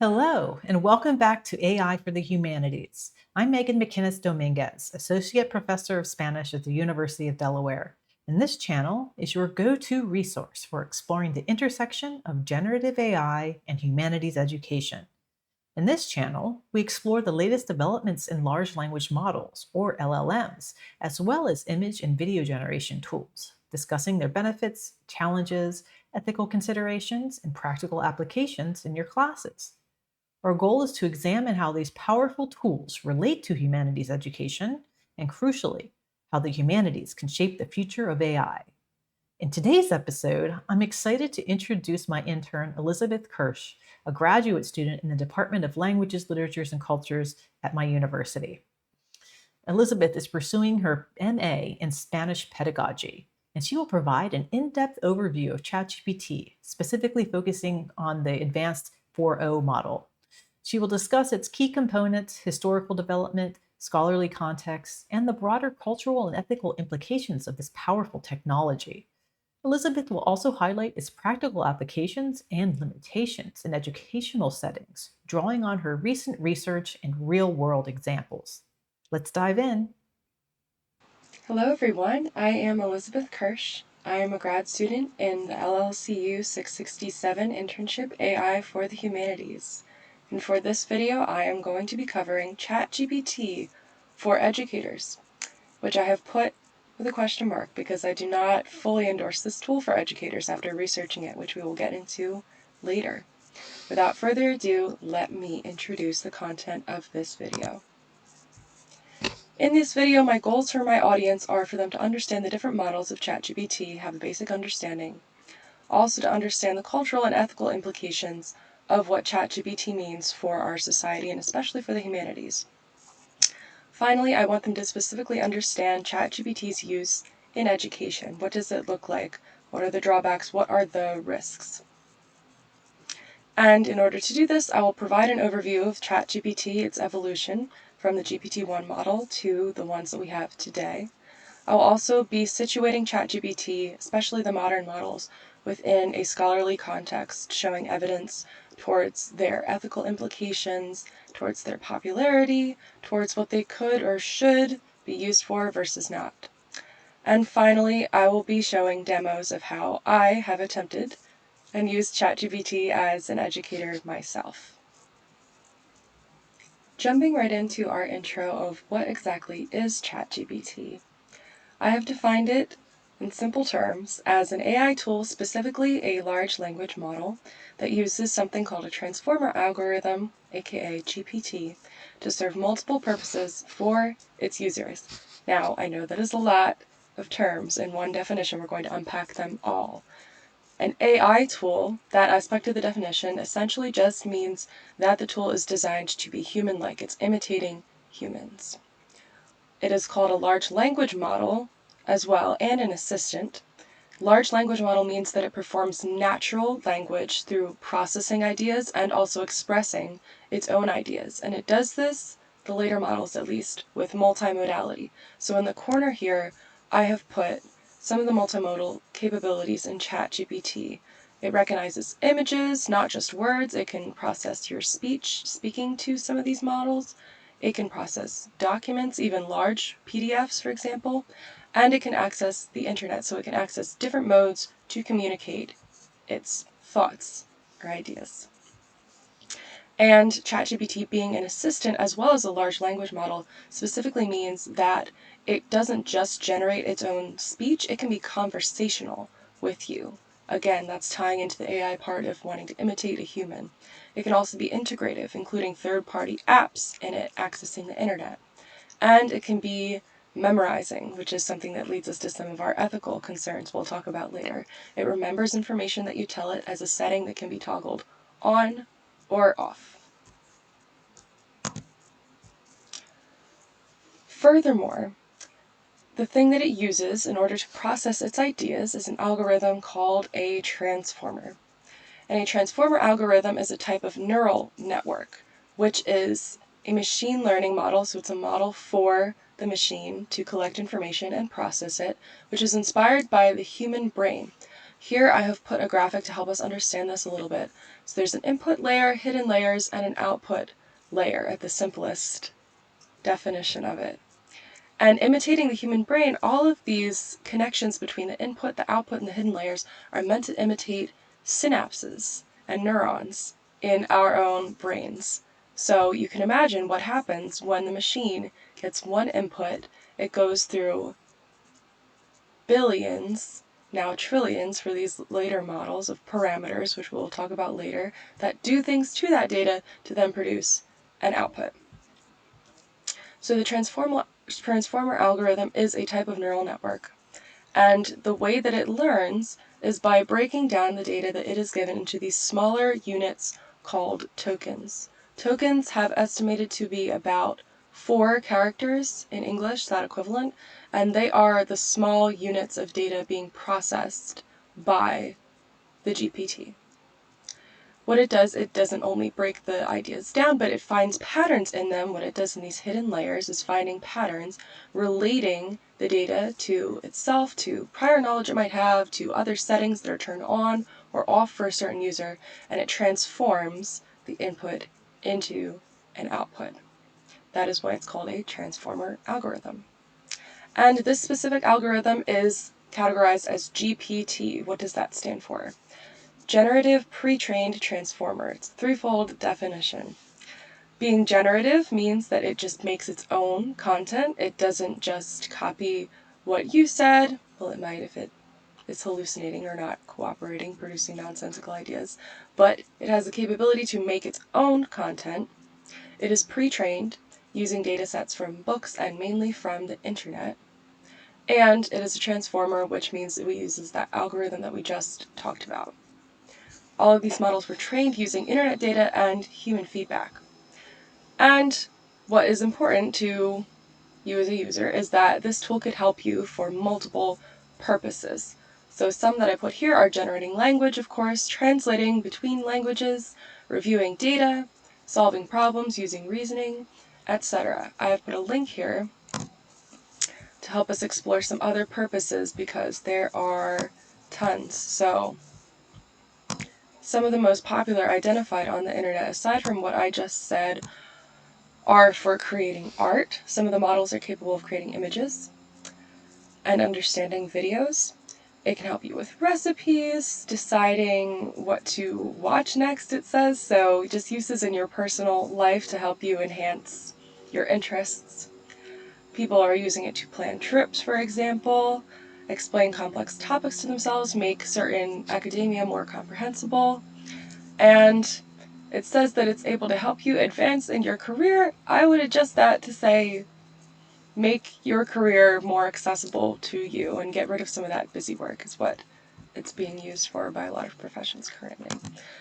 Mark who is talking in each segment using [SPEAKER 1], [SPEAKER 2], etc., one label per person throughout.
[SPEAKER 1] Hello, and welcome back to AI for the Humanities. I'm Megan McInnes Dominguez, Associate Professor of Spanish at the University of Delaware. And this channel is your go to resource for exploring the intersection of generative AI and humanities education. In this channel, we explore the latest developments in large language models, or LLMs, as well as image and video generation tools, discussing their benefits, challenges, ethical considerations, and practical applications in your classes. Our goal is to examine how these powerful tools relate to humanities education, and crucially, how the humanities can shape the future of AI. In today's episode, I'm excited to introduce my intern, Elizabeth Kirsch, a graduate student in the Department of Languages, Literatures, and Cultures at my university. Elizabeth is pursuing her MA in Spanish Pedagogy, and she will provide an in-depth overview of ChatGPT, specifically focusing on the advanced 4.0 model. She will discuss its key components, historical development, scholarly context, and the broader cultural and ethical implications of this powerful technology. Elizabeth will also highlight its practical applications and limitations in educational settings, drawing on her recent research and real-world examples. Let's dive in.
[SPEAKER 2] Hello everyone, I am Elizabeth Kirsch. I am a grad student in the LLCU 667 internship AI for the Humanities. And for this video, I am going to be covering ChatGPT for educators, which I have put with a question mark because I do not fully endorse this tool for educators after researching it, which we will get into later. Without further ado, let me introduce the content of this video. In this video, my goals for my audience are for them to understand the different models of ChatGPT, have a basic understanding, also to understand the cultural and ethical implications of what ChatGPT means for our society and especially for the humanities. Finally, I want them to specifically understand ChatGPT's use in education. What does it look like? What are the drawbacks? What are the risks? And in order to do this, I will provide an overview of ChatGPT, its evolution from the GPT-1 model to the ones that we have today. I will also be situating ChatGPT, especially the modern models, within a scholarly context, showing evidence towards their ethical implications, towards their popularity, towards what they could or should be used for versus not. And finally, I will be showing demos of how I have attempted and used ChatGPT as an educator myself. Jumping right into our intro of what exactly is ChatGPT. I have defined it in simple terms as an AI tool, specifically a large language model, that uses something called a transformer algorithm, aka GPT, to serve multiple purposes for its users. Now, I know that is a lot of terms in one definition. We're going to unpack them all. An AI tool, that aspect of the definition, essentially just means that the tool is designed to be human-like. It's imitating humans. It is called a large language model as well, and an assistant. Large language model means that it performs natural language through processing ideas and also expressing its own ideas. And it does this, the later models at least, with multimodality. So in the corner here, I have put some of the multimodal capabilities in ChatGPT. It recognizes images, not just words. It can process your speech, speaking to some of these models. It can process documents, even large PDFs, for example, and it can access the internet, so it can access different modes to communicate its thoughts or ideas. And ChatGPT being an assistant as well as a large language model specifically means that it doesn't just generate its own speech, it can be conversational with you. Again, that's tying into the AI part of wanting to imitate a human. It can also be integrative, including third-party apps in it accessing the internet. And it can be memorizing, which is something that leads us to some of our ethical concerns we'll talk about later. It remembers information that you tell it as a setting that can be toggled on or off. Furthermore, the thing that it uses in order to process its ideas is an algorithm called a transformer. And a transformer algorithm is a type of neural network, which is a machine learning model, so it's a model for the machine to collect information and process it, which is inspired by the human brain. Here I have put a graphic to help us understand this a little bit. So there's an input layer, hidden layers, and an output layer at the simplest definition of it. And imitating the human brain, all of these connections between the input, the output, and the hidden layers are meant to imitate synapses and neurons in our own brains. So you can imagine what happens when the machine gets one input. It goes through billions, now trillions for these later models of parameters, which we'll talk about later, that do things to that data to then produce an output. So the transformer algorithm is a type of neural network. And the way that it learns is by breaking down the data that it is given into these smaller units called tokens. Tokens have estimated to be about 4 characters in English, that equivalent, and they are the small units of data being processed by the GPT. What it does, it doesn't only break the ideas down, but it finds patterns in them. What it does in these hidden layers is finding patterns relating the data to itself, to prior knowledge it might have, to other settings that are turned on or off for a certain user, and it transforms the input into an output. That is why it's called a transformer algorithm. And this specific algorithm is categorized as GPT. What does that stand for? Generative pre-trained transformer. It's a threefold definition. Being generative means that it just makes its own content. It doesn't just copy what you said. Well, it might if it is hallucinating or not cooperating, producing nonsensical ideas. But it has the capability to make its own content. It is pre-trained using data sets from books and mainly from the internet. And it is a transformer, which means it uses that algorithm that we just talked about. All of these models were trained using internet data and human feedback. And what is important to you as a user is that this tool could help you for multiple purposes. So some that I put here are generating language, of course, translating between languages, reviewing data, solving problems using reasoning, etc. I have put a link here to help us explore some other purposes because there are tons. So some of the most popular identified on the internet, aside from what I just said, are for creating art. Some of the models are capable of creating images and understanding videos. It can help you with recipes, deciding what to watch next, it says, so just uses in your personal life to help you enhance your interests. People are using it to plan trips, for example, explain complex topics to themselves, make certain academia more comprehensible, and it says that it's able to help you advance in your career. I would adjust that to say make your career more accessible to you and get rid of some of that busy work is what it's being used for by a lot of professions currently.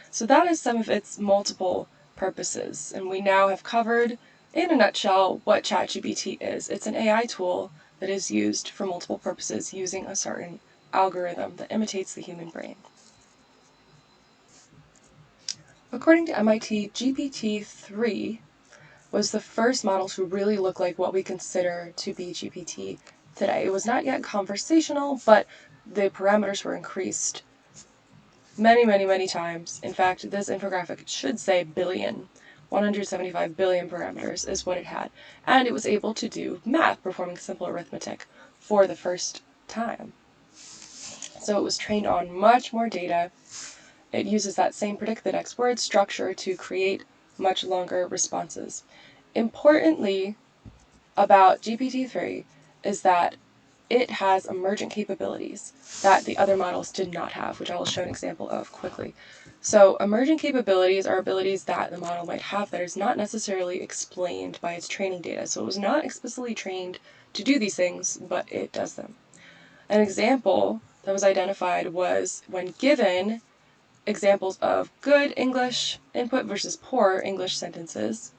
[SPEAKER 2] So that is some of its multiple purposes, and we now have covered in a nutshell what ChatGPT is. It's an AI tool that is used for multiple purposes using a certain algorithm that imitates the human brain. According to MIT, GPT-3 was the first model to really look like what we consider to be GPT today. It was not yet conversational, but the parameters were increased many, many, many times. In fact, this infographic should say billion. 175 billion parameters is what it had. And it was able to do math, performing simple arithmetic for the first time. So it was trained on much more data. It uses that same predict the next word structure to create much longer responses. Importantly, about GPT-3 is that it has emergent capabilities that the other models did not have, which I will show an example of quickly. So emergent capabilities are abilities that the model might have that is not necessarily explained by its training data. So it was not explicitly trained to do these things, but it does them. An example that was identified was when given examples of good English input versus poor English sentences,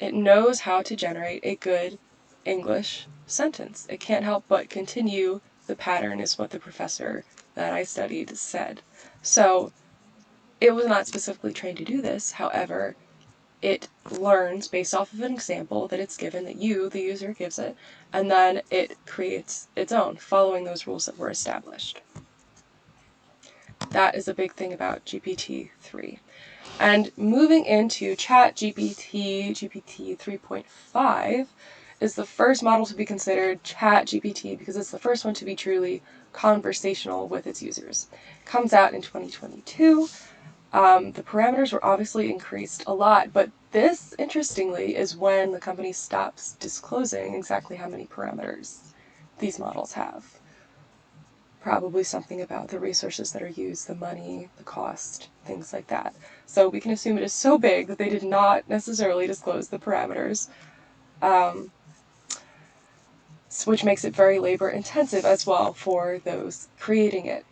[SPEAKER 2] it knows how to generate a good English sentence. It can't help but continue the pattern, is what the professor that I studied said. So it was not specifically trained to do this. However, it learns based off of an example that it's given, that you, the user, gives it, and then it creates its own, following those rules that were established. That is a big thing about GPT-3. And moving into ChatGPT, GPT 3.5, is the first model to be considered ChatGPT because it's the first one to be truly conversational with its users. Comes out in 2022. The parameters were obviously increased a lot, but this, interestingly, is when the company stops disclosing exactly how many parameters these models have. Probably something about the resources that are used, the money, the cost, things like that. So we can assume it is so big that they did not necessarily disclose the parameters, which makes it very labor intensive as well for those creating it,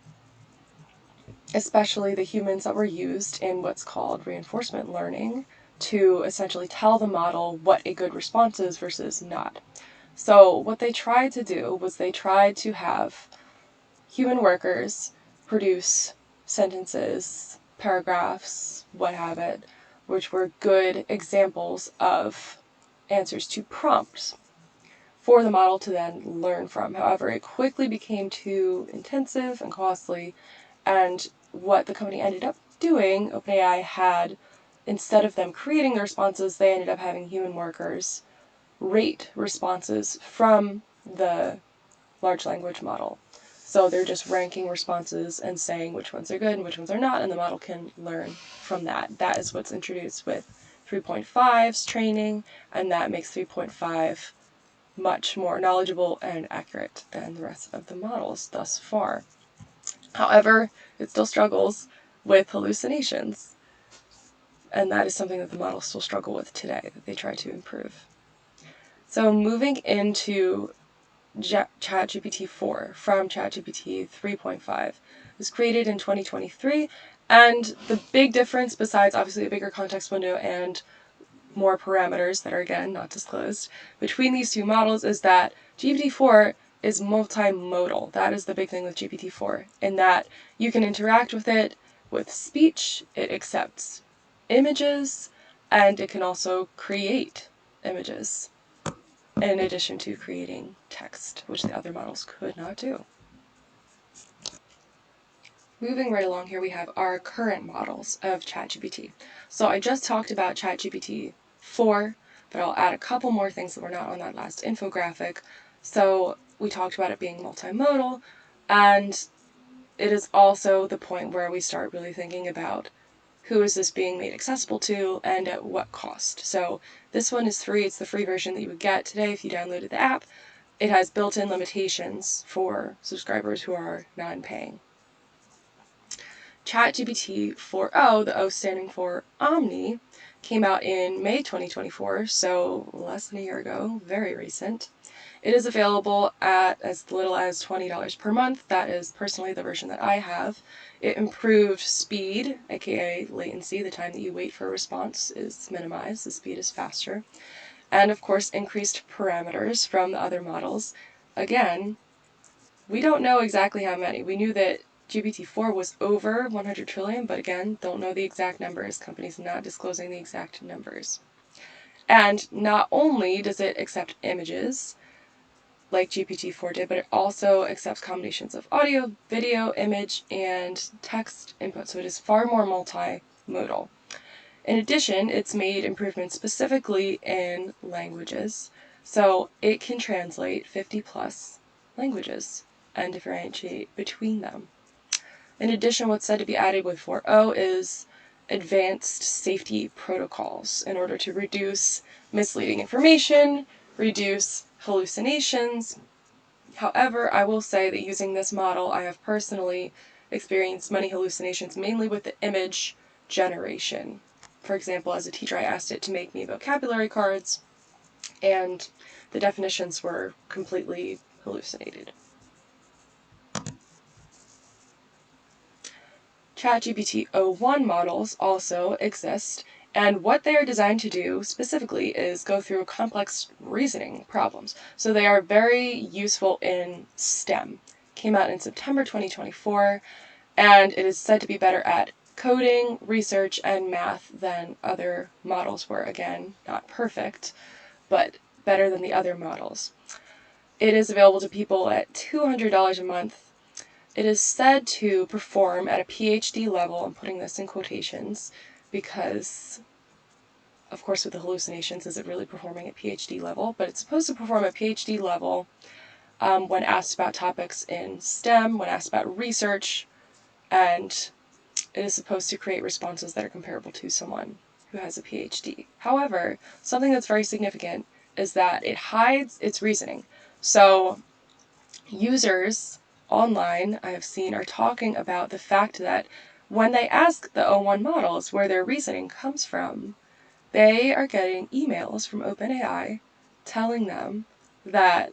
[SPEAKER 2] especially the humans that were used in what's called reinforcement learning to essentially tell the model what a good response is versus not. So what they tried to do was they tried to have human workers produce sentences, paragraphs, what have it, which were good examples of answers to prompts for the model to then learn from. However, it quickly became too intensive and costly, and what the company ended up doing, OpenAI had, instead of them creating the responses, they ended up having human workers rate responses from the large language model. So they're just ranking responses and saying which ones are good and which ones are not, and the model can learn from that. That is what's introduced with 3.5's training, and that makes 3.5 much more knowledgeable and accurate than the rest of the models thus far. However, it still struggles with hallucinations, and that is something that the models still struggle with today, that they try to improve. So moving into ChatGPT 4 from ChatGPT 3.5 was created in 2023, and the big difference, besides obviously a bigger context window and more parameters that are again not disclosed between these two models, is that GPT-4 is multimodal. That is the big thing with GPT-4, in that you can interact with it with speech, it accepts images, and it can also create images, in addition to creating text, which the other models could not do. Moving right along here, we have our current models of ChatGPT. So I just talked about ChatGPT 4, but I'll add a couple more things that were not on that last infographic. So we talked about it being multimodal, and it is also the point where we start really thinking about who is this being made accessible to and at what cost. So this one is free. It's the free version that you would get today if you downloaded the app. It has built-in limitations for subscribers who are non-paying. ChatGPT 4.0, the O standing for Omni, came out in May 2024, so less than a year ago, very recent. It is available at as little as $20 per month. That is personally the version that I have. It improved speed, aka latency, the time that you wait for a response is minimized, the speed is faster, and of course increased parameters from the other models. Again, we don't know exactly how many. We knew that GPT-4 was over 100 trillion, but again, don't know the exact numbers. Companies not disclosing the exact numbers. And not only does it accept images, like GPT-4 did, but it also accepts combinations of audio, video, image, and text input, so it is far more multimodal. In addition, it's made improvements specifically in languages, so it can translate 50 plus languages and differentiate between them. In addition, what's said to be added with 4.0 is advanced safety protocols in order to reduce misleading information, reduce hallucinations. However, I will say that using this model, I have personally experienced many hallucinations, mainly with the image generation. For example, as a teacher, I asked it to make me vocabulary cards, and the definitions were completely hallucinated. ChatGPT 0.1 models also exist, and what they are designed to do specifically is go through complex reasoning problems. So they are very useful in STEM. Came out in September 2024, and it is said to be better at coding, research, and math than other models were. Again, not perfect, but better than the other models. It is available to people at $200 a month, It is said to perform at a PhD level. I'm putting this in quotations because, of course, with the hallucinations, is it really performing at PhD level? But it's supposed to perform at PhD level when asked about topics in STEM, when asked about research, and it is supposed to create responses that are comparable to someone who has a PhD. However, something that's very significant is that it hides its reasoning. So users online I have seen are talking about the fact that when they ask the O1 models where their reasoning comes from, they are getting emails from OpenAI telling them that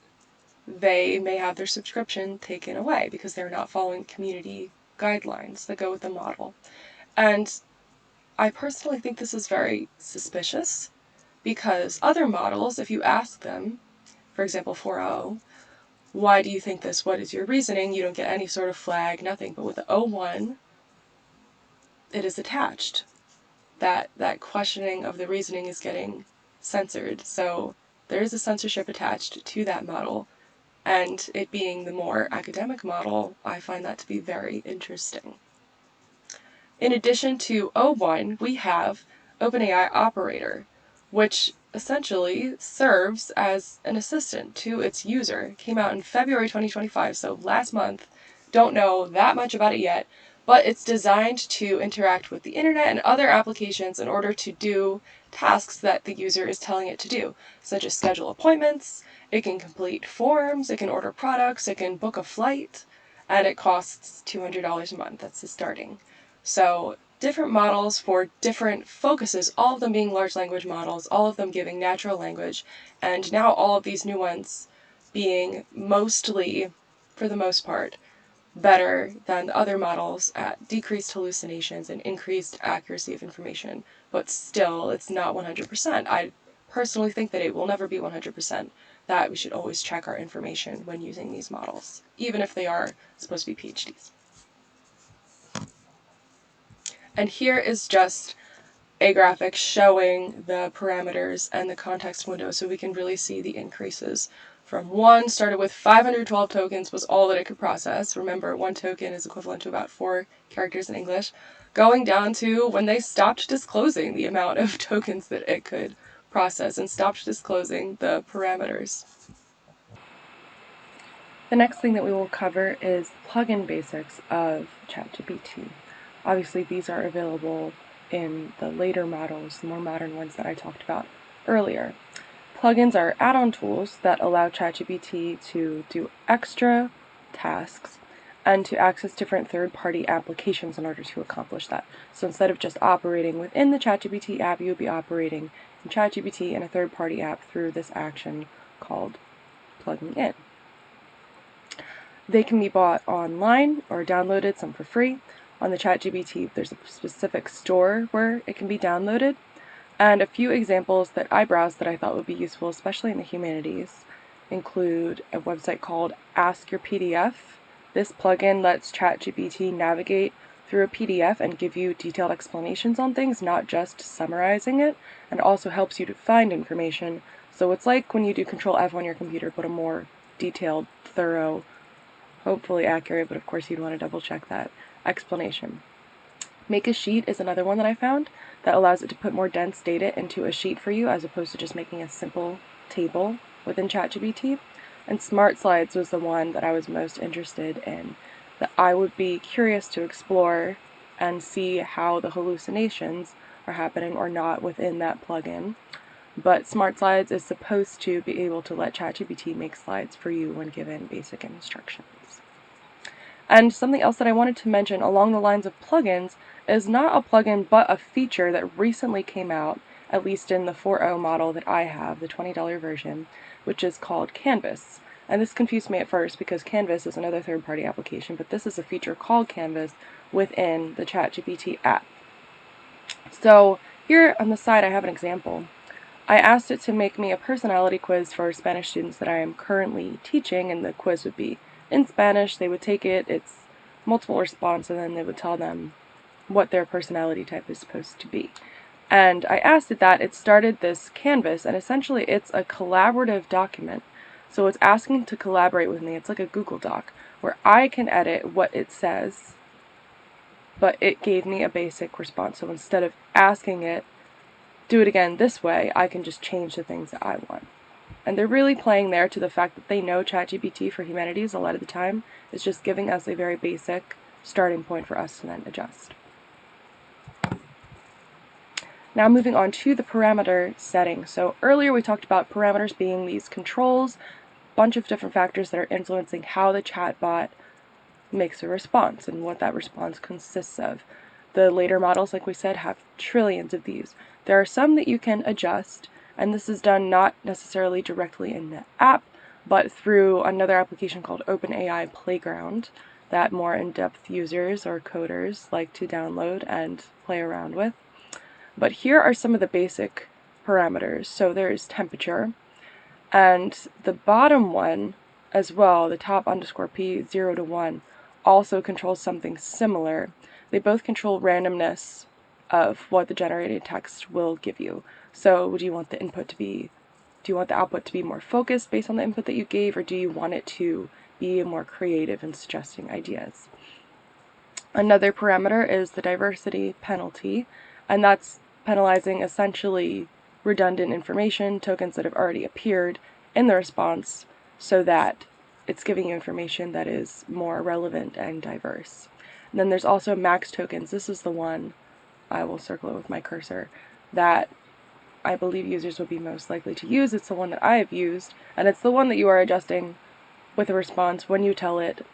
[SPEAKER 2] they may have their subscription taken away because they're not following community guidelines that go with the model. And I personally think this is very suspicious because other models, if you ask them, for example, 4.0, why do you think this? What is your reasoning? You don't get any sort of flag, nothing. But with the O1, it is attached. That questioning of the reasoning is getting censored. So there is a censorship attached to that model. And it being the more academic model, I find that to be very interesting. In addition to O1, we have OpenAI Operator, which essentially serves as an assistant to its user. It came out in February 2025, so last month. Don't know that much about it yet, but it's designed to interact with the internet and other applications in order to do tasks that the user is telling it to do, such as schedule appointments, it can complete forms, it can order products, it can book a flight, and it costs $200 a month. That's the starting. So different models for different focuses, all of them being large language models, all of them giving natural language, and now all of these new ones being mostly, for the most part, better than the other models at decreased hallucinations and increased accuracy of information. But still, it's not 100%. I personally think that it will never be 100%, that we should always check our information when using these models, even if they are supposed to be PhDs. And here is just a graphic showing the parameters and the context window so we can really see the increases. From 1 started with 512 tokens was all that it could process. Remember, 1 token is equivalent to about 4 characters in English. Going down to when they stopped disclosing the amount of tokens that it could process and stopped disclosing the parameters. The next thing that we will cover is plugin basics of ChatGPT. Obviously, these are available in the later models, the more modern ones that I talked about earlier. Plugins are add-on tools that allow ChatGPT to do extra tasks and to access different third-party applications in order to accomplish that. So instead of just operating within the ChatGPT app, you would be operating in ChatGPT and a third-party app through this action called plugging in. They can be bought online or downloaded, some for free. On the ChatGPT, there's a specific store where it can be downloaded. And a few examples that I browsed that I thought would be useful, especially in the humanities, include a website called Ask Your PDF. This plugin lets ChatGPT navigate through a PDF and give you detailed explanations on things, not just summarizing it, and also helps you to find information. So it's like when you do Control F on your computer, but a more detailed, thorough, hopefully accurate, but of course you'd want to double check that explanation. Make a Sheet is another one that I found that allows it to put more dense data into a sheet for you as opposed to just making a simple table within ChatGPT. And Smart Slides was the one that I was most interested in, that I would be curious to explore and see how the hallucinations are happening or not within that plugin. But Smart Slides is supposed to be able to let ChatGPT make slides for you when given basic instructions. And something else that I wanted to mention along the lines of plugins is not a plugin but a feature that recently came out, at least in the 4.0 model that I have, the $20 version, which is called Canvas. And this confused me at first because Canvas is another third-party application, but this is a feature called Canvas within the ChatGPT app. So here on the side I have an example. I asked it to make me a personality quiz for Spanish students that I am currently teaching, and the quiz would be in Spanish. They would take it, it's multiple response, and then they would tell them what their personality type is supposed to be. And I asked it that, it started this canvas, and essentially it's a collaborative document So it's asking to collaborate with me. It's like a Google Doc where I can edit what it says, but it gave me a basic response. So instead of asking it, do it again this way, I can just change the things that I want. And they're really playing there to the fact that they know ChatGPT for Humanities a lot of the time is just giving us a very basic starting point for us to then adjust. Now moving on to the parameter setting. So earlier we talked about parameters being these controls, bunch of different factors that are influencing how the chatbot makes a response and what that response consists of. The later models, like we said, have trillions of these. There are some that you can adjust, and this is done not necessarily directly in the app, but through another application called OpenAI Playground that more in-depth users or coders like to download and play around with. But here are some of the basic parameters. So there's temperature, and the bottom one as well, the top underscore P 0 to 1, also controls something similar. They both control randomness of what the generated text will give you. So do you want the output to be more focused based on the input that you gave, or do you want it to be more creative in suggesting ideas? Another parameter is the diversity penalty, and that's penalizing essentially redundant information, tokens that have already appeared in the response, so that it's giving you information that is more relevant and diverse. And then there's also max tokens. This is the one, I will circle it with my cursor, that I believe users would be most likely to use. It's the one that I have used, and it's the one that you are adjusting with a response when you tell it,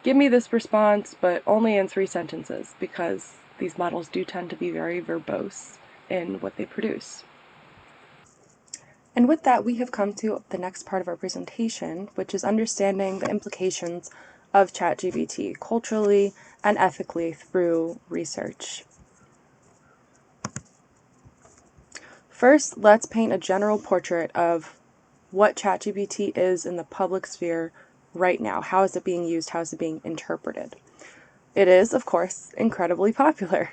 [SPEAKER 2] give me this response, but only in 3 sentences, because these models do tend to be very verbose in what they produce. And with that, we have come to the next part of our presentation, which is understanding the implications of ChatGPT culturally and ethically through research. First, let's paint a general portrait of what ChatGPT is in the public sphere right now. How is it being used? How is it being interpreted? It is, of course, incredibly popular.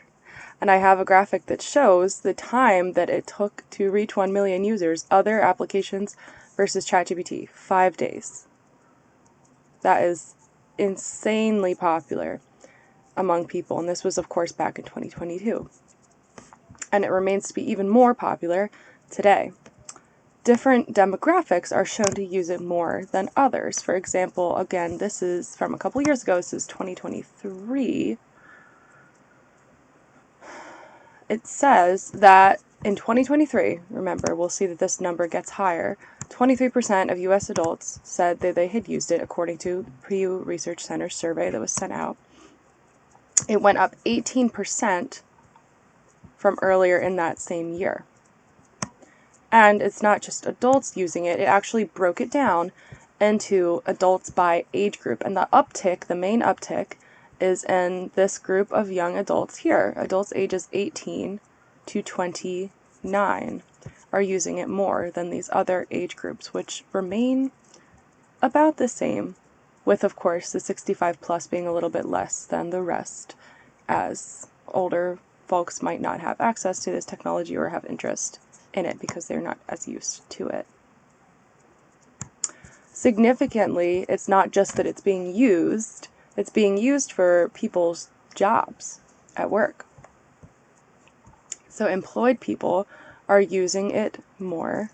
[SPEAKER 2] And I have a graphic that shows the time that it took to reach 1 million users, other applications versus ChatGPT, 5 days. That is insanely popular among people, and this was, of course, back in 2022. And it remains to be even more popular today. Different demographics are shown to use it more than others. For example, again, this is from a couple years ago, this is 2023. It says that in 2023, remember, we'll see that this number gets higher, 23% of U.S. adults said that they had used it, according to Pew Research Center survey that was sent out. It went up 18% from earlier in that same year. And it's not just adults using it, it actually broke it down into adults by age group. And the main uptick, is in this group of young adults here. Adults ages 18 to 29 are using it more than these other age groups, which remain about the same, with, of course, the 65 plus being a little bit less than the rest, as older folks might not have access to this technology or have interest in it because they're not as used to it. Significantly, it's not just that it's being used for people's jobs at work. So employed people are using it more,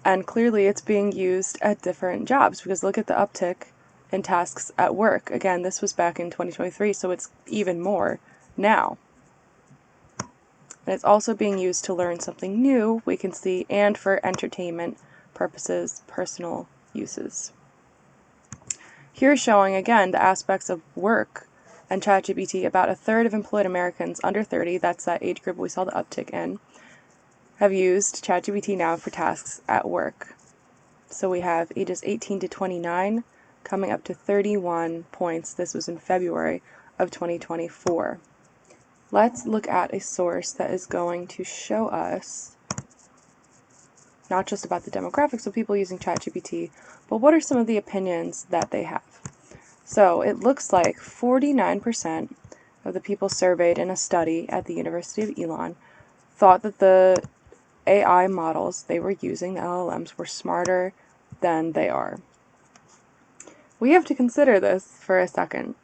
[SPEAKER 2] and clearly it's being used at different jobs, because look at the uptick in tasks at work. Again, this was back in 2023, so it's even more now. And it's also being used to learn something new, we can see, and for entertainment purposes, personal uses. Here showing again the aspects of work and ChatGPT. About a third of employed Americans under 30, that's that age group we saw the uptick in, have used ChatGPT now for tasks at work. So we have ages 18 to 29 coming up to 31 points. This was in February of 2024. Let's look at a source that is going to show us not just about the demographics of people using ChatGPT, but what are some of the opinions that they have. So it looks like 49% of the people surveyed in a study at the University of Elon thought that the AI models they were using, the LLMs, were smarter than they are. We have to consider this for a second,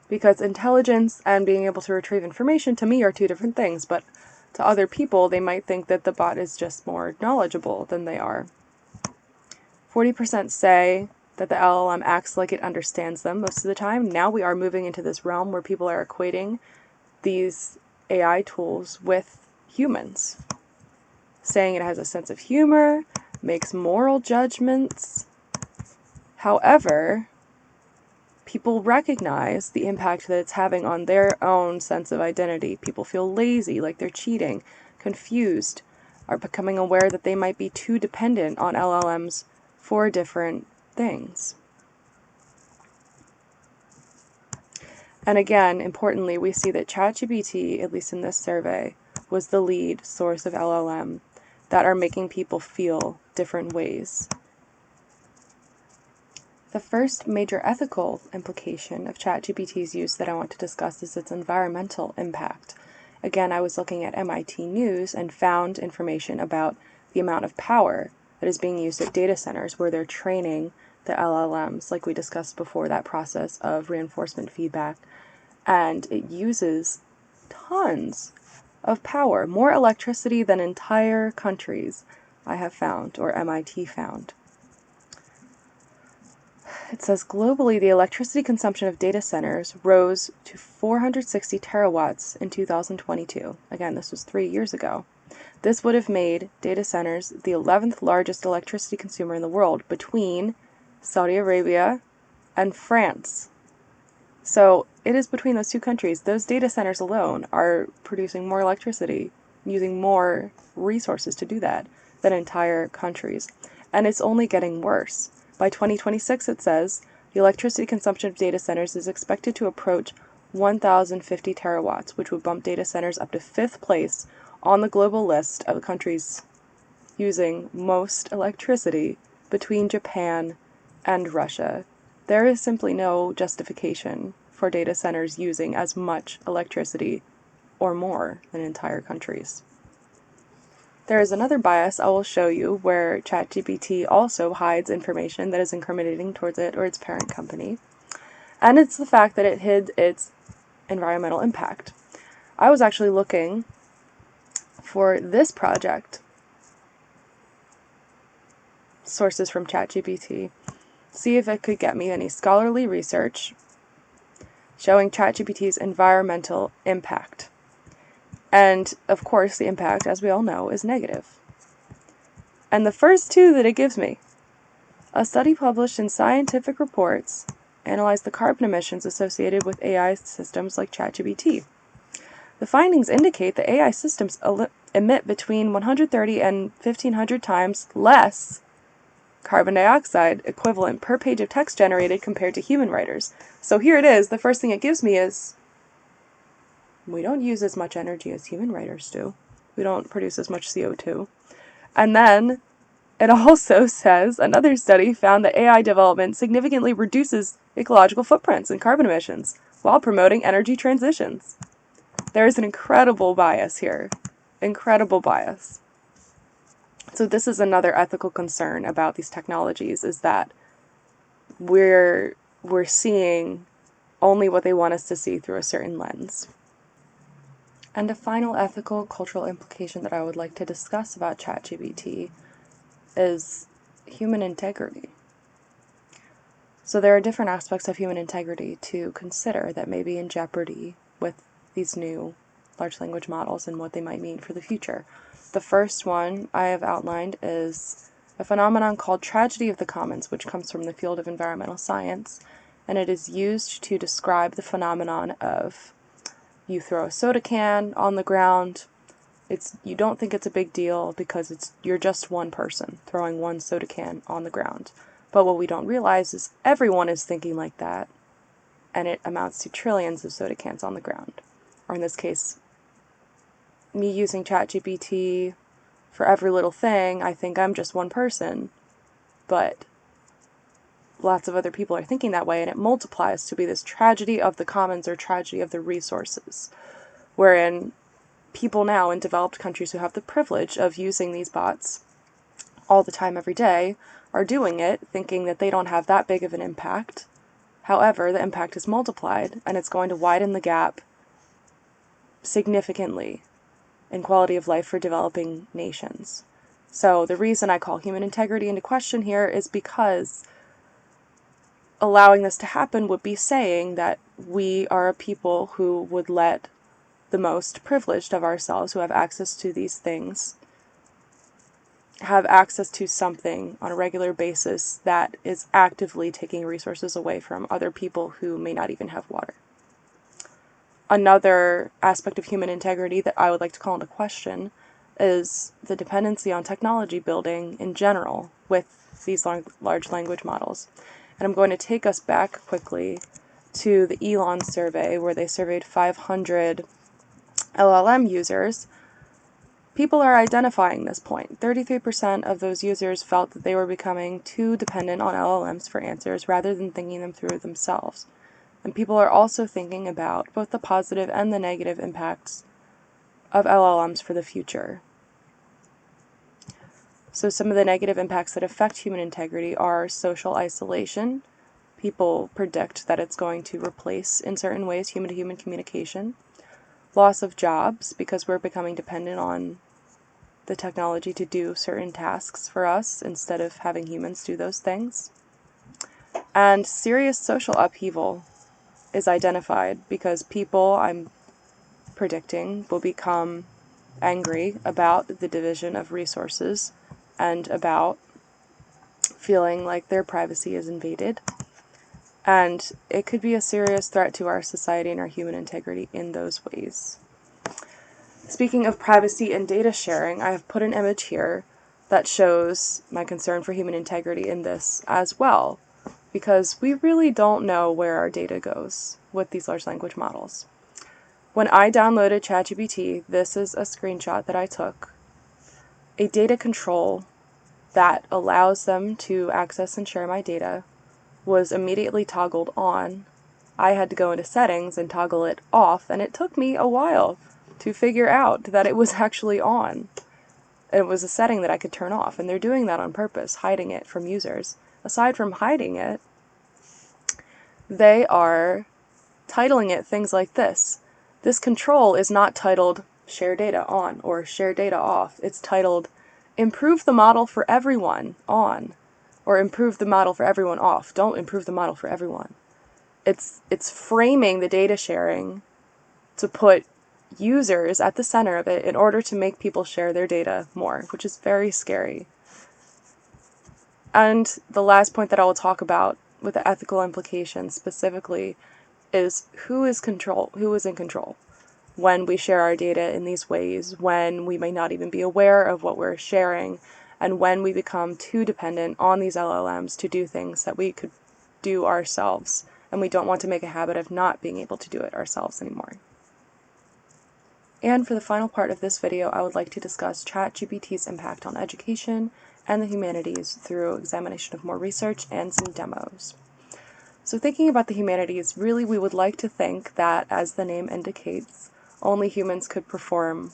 [SPEAKER 2] because intelligence and being able to retrieve information to me are two different things, but to other people, they might think that the bot is just more knowledgeable than they are. 40% say that the LLM acts like it understands them most of the time. Now we are moving into this realm where people are equating these AI tools with humans, saying it has a sense of humor, makes moral judgments. However, people recognize the impact that it's having on their own sense of identity. People feel lazy, like they're cheating, confused, are becoming aware that they might be too dependent on LLMs for different things. And again, importantly, we see that ChatGPT, at least in this survey, was the lead source of LLM that are making people feel different ways. The first major ethical implication of ChatGPT's use that I want to discuss is its environmental impact. Again, I was looking at MIT News and found information about the amount of power that is being used at data centers where they're training the LLMs, like we discussed before, that process of reinforcement feedback. And it uses tons of power, more electricity than entire countries I have found, or MIT found. It says globally the electricity consumption of data centers rose to 460 terawatts in 2022. Again, this was 3 years ago. This would have made data centers the 11th largest electricity consumer in the world, between Saudi Arabia and France. So it is between those two countries. Those data centers alone are producing more electricity, using more resources to do that than entire countries. And it's only getting worse. By 2026, it says, the electricity consumption of data centers is expected to approach 1,050 terawatts, which would bump data centers up to 5th place on the global list of countries using most electricity, between Japan and Russia. There is simply no justification for data centers using as much electricity or more than entire countries. There is another bias I will show you where ChatGPT also hides information that is incriminating towards it or its parent company, and it's the fact that it hid its environmental impact. I was actually looking for this project, sources from ChatGPT, see if it could get me any scholarly research showing ChatGPT's environmental impact. And, of course, the impact, as we all know, is negative. And the first two that it gives me, a study published in Scientific Reports analyzed the carbon emissions associated with AI systems like ChatGPT. The findings indicate that AI systems emit between 130 and 1,500 times less carbon dioxide equivalent per page of text generated compared to human writers. So here it is. The first thing it gives me is, we don't use as much energy as human writers do. We don't produce as much CO2. And then it also says another study found that AI development significantly reduces ecological footprints and carbon emissions while promoting energy transitions. There is an incredible bias here. Incredible bias. So this is another ethical concern about these technologies, is that we're seeing only what they want us to see through a certain lens. And a final ethical cultural implication that I would like to discuss about ChatGPT is human integrity. So there are different aspects of human integrity to consider that may be in jeopardy with these new large language models and what they might mean for the future. The first one I have outlined is a phenomenon called tragedy of the commons, which comes from the field of environmental science, and it is used to describe the phenomenon of you throw a soda can on the ground. You don't think it's a big deal because you're just one person throwing one soda can on the ground. But what we don't realize is everyone is thinking like that, and it amounts to trillions of soda cans on the ground. Or in this case, me using ChatGPT for every little thing, I think I'm just one person, but lots of other people are thinking that way, and it multiplies to be this tragedy of the commons or tragedy of the resources, wherein people now in developed countries who have the privilege of using these bots all the time every day are doing it thinking that they don't have that big of an impact. However, the impact is multiplied, and it's going to widen the gap significantly in quality of life for developing nations. So the reason I call human integrity into question here is because allowing this to happen would be saying that we are a people who would let the most privileged of ourselves, who have access to these things, have access to something on a regular basis that is actively taking resources away from other people who may not even have water. Another aspect of human integrity that I would like to call into question is the dependency on technology building in general with these large language models. And I'm going to take us back quickly to the Elon survey, where they surveyed 500 LLM users. People are identifying this point. 33% of those users felt that they were becoming too dependent on LLMs for answers rather than thinking them through themselves. And people are also thinking about both the positive and the negative impacts of LLMs for the future. So some of the negative impacts that affect human integrity are social isolation. People predict that it's going to replace, in certain ways, human-to-human communication. Loss of jobs, because we're becoming dependent on the technology to do certain tasks for us instead of having humans do those things. And serious social upheaval is identified because people, I'm predicting, will become angry about the division of resources and about feeling like their privacy is invaded. And it could be a serious threat to our society and our human integrity in those ways. Speaking of privacy and data sharing, I have put an image here that shows my concern for human integrity in this as well, because we really don't know where our data goes with these large language models. When I downloaded ChatGPT, this is a screenshot that I took. A data control that allows them to access and share my data was immediately toggled on. I had to go into settings and toggle it off, and it took me a while to figure out that it was actually on. It was a setting that I could turn off, and they're doing that on purpose, hiding it from users. Aside from hiding it, they are titling it things like this. This control is not titled share data on or share data off. It's titled improve the model for everyone on, or improve the model for everyone off. Don't improve the model for everyone. It's framing the data sharing to put users at the center of it in order to make people share their data more, which is very scary. And the last point that I will talk about with the ethical implications specifically is who is in control when we share our data in these ways, when we may not even be aware of what we're sharing, and when we become too dependent on these LLMs to do things that we could do ourselves, and we don't want to make a habit of not being able to do it ourselves anymore. And for the final part of this video, I would like to discuss ChatGPT's impact on education and the humanities through examination of more research and some demos. So thinking about the humanities, really we would like to think that, as the name indicates, only humans could perform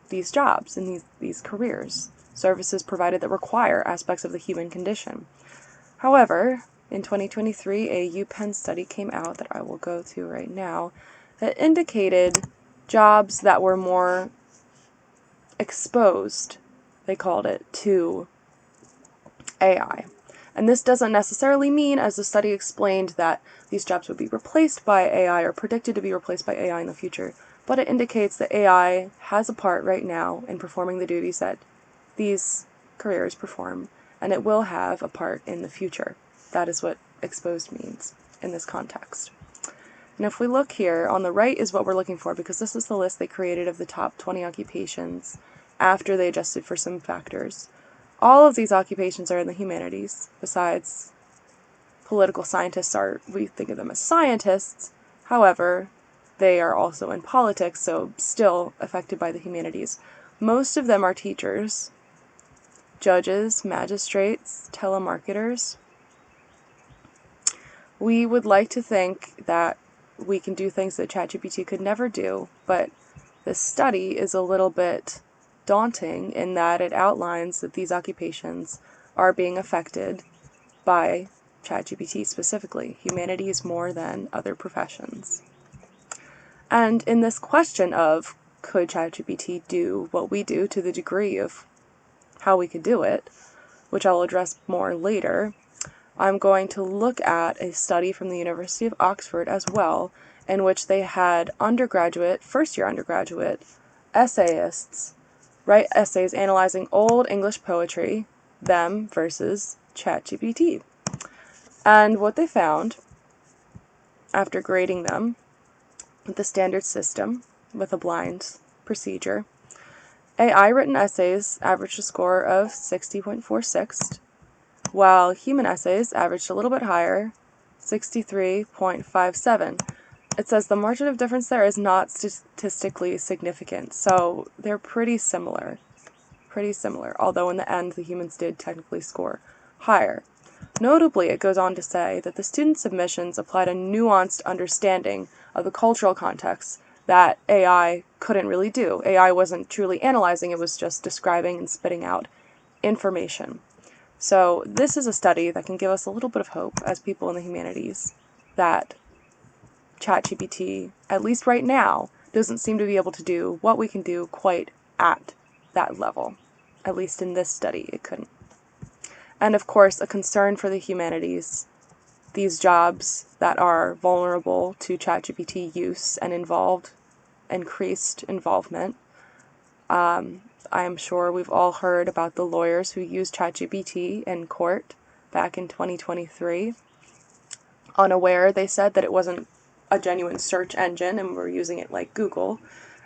[SPEAKER 2] these jobs and these careers, services provided that require aspects of the human condition. However, in 2023, a UPenn study came out that I will go to right now that indicated jobs that were more exposed, they called it, to AI. And this doesn't necessarily mean, as the study explained, that these jobs would be replaced by AI or predicted to be replaced by AI in the future, but it indicates that AI has a part right now in performing the duties that these careers perform, and it will have a part in the future. That is what exposed means in this context. And if we look here, on the right is what we're looking for, because this is the list they created of the top 20 occupations after they adjusted for some factors. All of these occupations are in the humanities, besides political scientists we think of them as scientists. However, they are also in politics, so still affected by the humanities. Most of them are teachers, judges, magistrates, telemarketers. We would like to think that we can do things that ChatGPT could never do, but this study is a little bit daunting in that it outlines that these occupations are being affected by ChatGPT specifically, humanities more than other professions. And in this question of could ChatGPT do what we do to the degree of how we could do it, which I'll address more later, I'm going to look at a study from the University of Oxford as well, in which they had first-year undergraduate essayists write essays analyzing old English poetry, them versus ChatGPT. And what they found, after grading them with the standard system with a blind procedure, AI-written essays averaged a score of 60.46, while human essays averaged a little bit higher, 63.57. It says the margin of difference there is not statistically significant, so they're pretty similar, although in the end the humans did technically score higher. Notably, it goes on to say that the student submissions applied a nuanced understanding of the cultural context that AI couldn't really do. AI wasn't truly analyzing, it was just describing and spitting out information. So this is a study that can give us a little bit of hope as people in the humanities that ChatGPT, at least right now, doesn't seem to be able to do what we can do quite at that level. At least in this study, it couldn't. And of course, a concern for the humanities, these jobs that are vulnerable to ChatGPT use and increased involvement. I am sure we've all heard about the lawyers who used ChatGPT in court back in 2023. Unaware, they said, that it wasn't a genuine search engine and were using it like Google,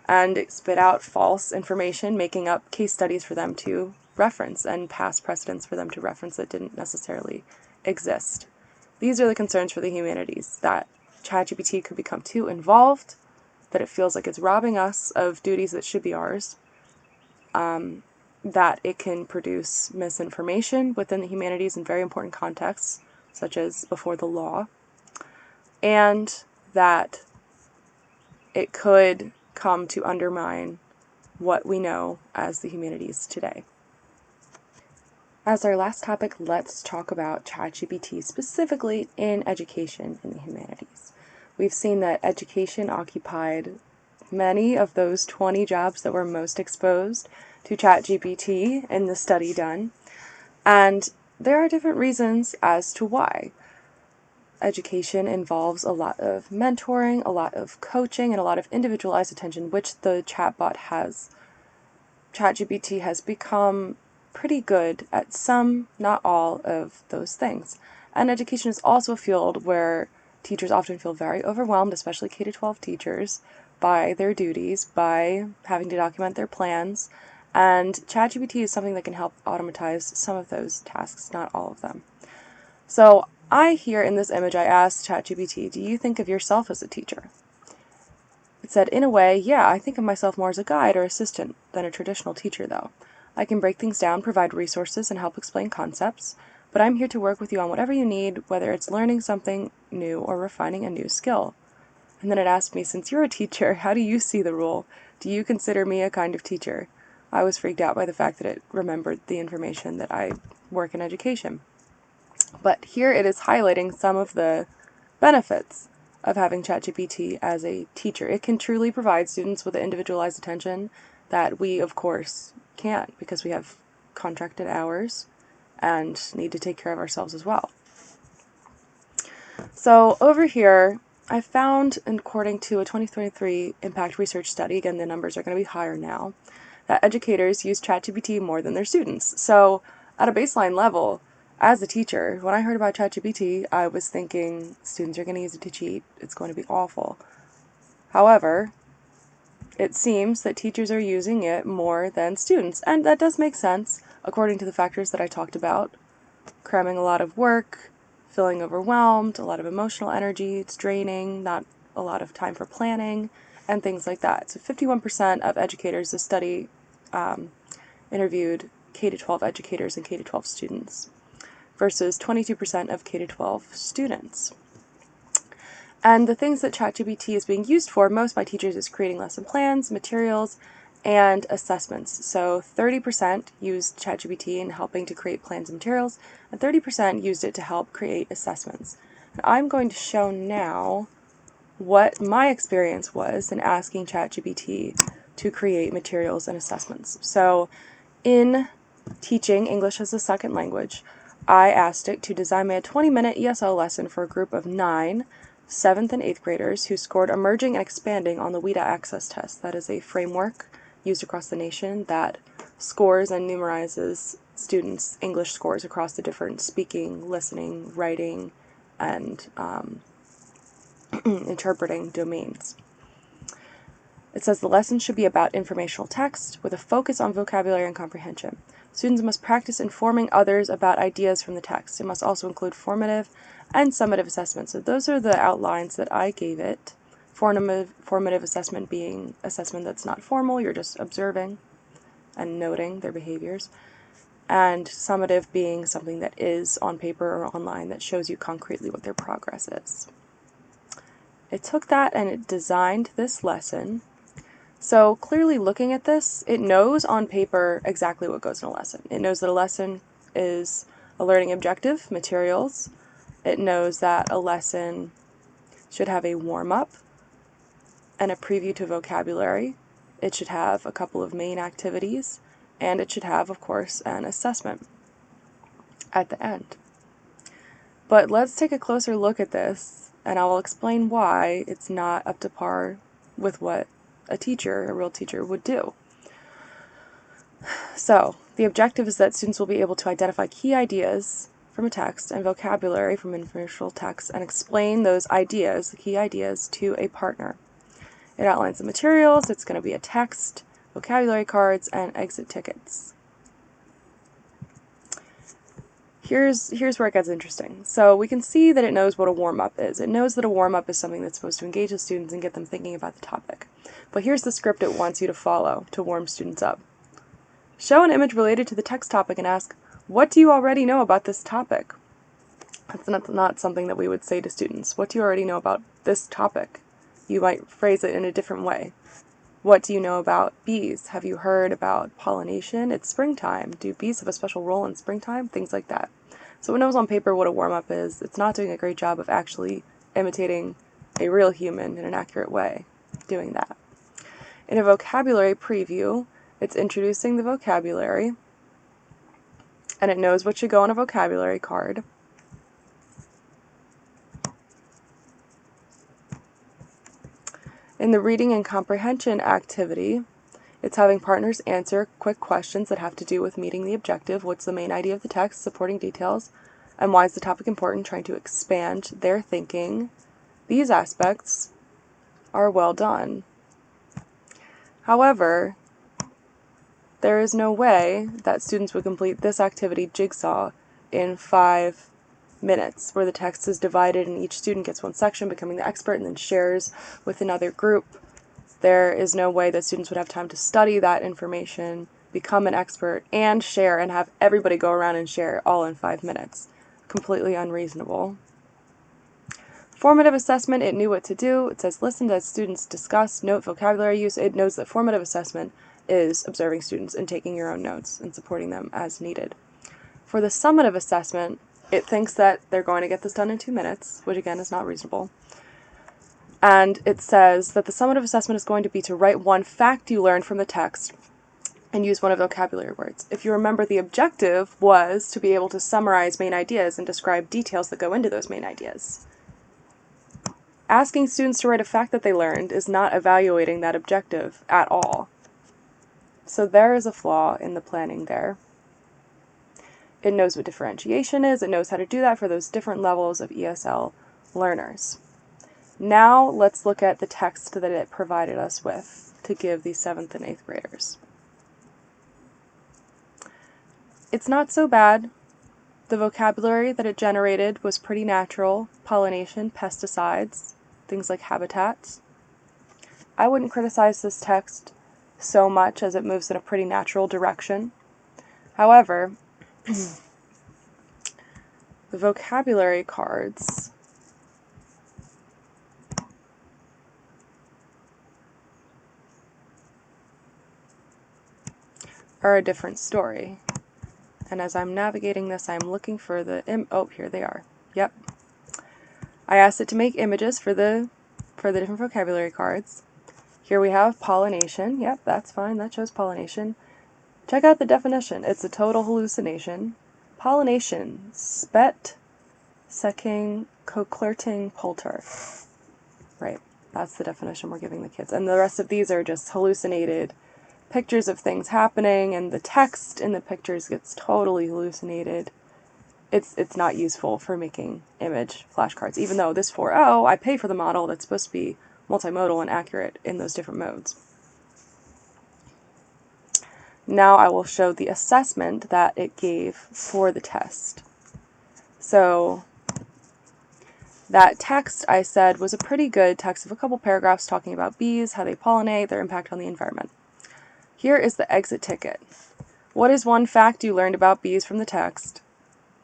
[SPEAKER 2] and it spit out false information, making up case studies for them to reference and past precedents for them to reference that didn't necessarily exist. These are the concerns for the humanities, that ChatGPT could become too involved, that it feels like it's robbing us of duties that should be ours, that it can produce misinformation within the humanities in very important contexts, such as before the law, and that it could come to undermine what we know as the humanities today. As our last topic, let's talk about ChatGPT specifically in education in the humanities. We've seen that education occupied many of those 20 jobs that were most exposed to ChatGPT in the study done, and there are different reasons as to why. Education involves a lot of mentoring, a lot of coaching, and a lot of individualized attention, which the chatbot has. ChatGPT has become pretty good at some, not all, of those things. And education is also a field where teachers often feel very overwhelmed, especially K-12 teachers, by their duties, by having to document their plans. And ChatGPT is something that can help automatize some of those tasks, not all of them. So here in this image, I asked ChatGPT, do you think of yourself as a teacher? It said, in a way, yeah, I think of myself more as a guide or assistant than a traditional teacher, though. I can break things down, provide resources, and help explain concepts, but I'm here to work with you on whatever you need, whether it's learning something new or refining a new skill. And then it asked me, since you're a teacher, how do you see the role? Do you consider me a kind of teacher? I was freaked out by the fact that it remembered the information that I work in education. But here it is highlighting some of the benefits of having ChatGPT as a teacher. It can truly provide students with the individualized attention that we, of course, can't, because we have contracted hours and need to take care of ourselves as well. So over here, I found, according to a 2023 impact research study, again, the numbers are going to be higher now, that educators use ChatGPT more than their students. So at a baseline level, as a teacher, when I heard about ChatGPT, I was thinking students are going to use it to cheat. It's going to be awful. However, it seems that teachers are using it more than students, and that does make sense according to the factors that I talked about. Cramming a lot of work, feeling overwhelmed, a lot of emotional energy, it's draining, not a lot of time for planning, and things like that. So 51% of educators, the study interviewed K-12 educators and K-12 students, versus 22% of K-12 students. And the things that ChatGPT is being used for most by teachers is creating lesson plans, materials, and assessments. So 30% used ChatGPT in helping to create plans and materials, and 30% used it to help create assessments. And I'm going to show now what my experience was in asking ChatGPT to create materials and assessments. So in teaching English as a second language, I asked it to design me a 20-minute ESL lesson for a group of 9 7th and 8th graders who scored emerging and expanding on the WIDA access test. That is a framework used across the nation that scores and numerizes students' English scores across the different speaking, listening, writing, and interpreting domains. It says the lesson should be about informational text with a focus on vocabulary and comprehension. Students must practice informing others about ideas from the text. It must also include formative and summative assessments. So those are the outlines that I gave it. Formative assessment being assessment that's not formal, you're just observing and noting their behaviors. And summative being something that is on paper or online that shows you concretely what their progress is. It took that and it designed this lesson. So clearly looking at this, it knows on paper exactly what goes in a lesson. It knows that a lesson is a learning objective, materials. It knows that a lesson should have a warm-up and a preview to vocabulary. It should have a couple of main activities, and it should have, of course, an assessment at the end. But let's take a closer look at this, and I will explain why it's not up to par with what a real teacher, would do. So, the objective is that students will be able to identify key ideas from a text and vocabulary from informational text and explain those ideas, the key ideas, to a partner. It outlines the materials. It's going to be a text, vocabulary cards, and exit tickets. Here's where it gets interesting. So we can see that it knows what a warm-up is. It knows that a warm-up is something that's supposed to engage the students and get them thinking about the topic. But here's the script it wants you to follow to warm students up. Show an image related to the text topic and ask, what do you already know about this topic? That's not something that we would say to students. What do you already know about this topic? You might phrase it in a different way. What do you know about bees? Have you heard about pollination? It's springtime. Do bees have a special role in springtime? Things like that. So it knows on paper what a warm-up is. It's not doing a great job of actually imitating a real human in an accurate way doing that. In a vocabulary preview, it's introducing the vocabulary, and it knows what should go on a vocabulary card. In the reading and comprehension activity, it's having partners answer quick questions that have to do with meeting the objective, what's the main idea of the text, supporting details, and why is the topic important, trying to expand their thinking. These aspects are well done. However, there is no way that students would complete this activity jigsaw in 5 minutes, where the text is divided and each student gets one section, becoming the expert, and then shares with another group. There is no way that students would have time to study that information, become an expert, and share, and have everybody go around and share all in 5 minutes. Completely unreasonable. Formative assessment, it knew what to do. It says listen as students discuss, note vocabulary use. It knows that formative assessment is observing students and taking your own notes and supporting them as needed. For the summative assessment, it thinks that they're going to get this done in 2 minutes, which again is not reasonable. And it says that the summative assessment is going to be to write one fact you learned from the text and use one of the vocabulary words. If you remember, the objective was to be able to summarize main ideas and describe details that go into those main ideas. Asking students to write a fact that they learned is not evaluating that objective at all. So there is a flaw in the planning there. It knows what differentiation is. It knows how to do that for those different levels of ESL learners. Now let's look at the text that it provided us with to give these 7th and 8th graders. It's not so bad. The vocabulary that it generated was pretty natural. Pollination, pesticides, things like habitats. I wouldn't criticize this text so much as it moves in a pretty natural direction. However, the vocabulary cards are a different story. And as I'm navigating this, I'm looking for the oh, here they are. Yep. I asked it to make images for the different vocabulary cards. Here we have pollination. Yep, that's fine. That shows pollination. Check out the definition. It's a total hallucination. Pollination, spet, secking, coclerting, polter. Right, that's the definition we're giving the kids. And the rest of these are just hallucinated pictures of things happening, and the text in the pictures gets totally hallucinated. It's not useful for making image flashcards, even though this 4.0, I pay for the model that's supposed to be multimodal and accurate in those different modes. Now I will show the assessment that it gave for the test. So that text, I said, was a pretty good text of a couple paragraphs talking about bees, how they pollinate, their impact on the environment. Here is the exit ticket. What is one fact you learned about bees from the text?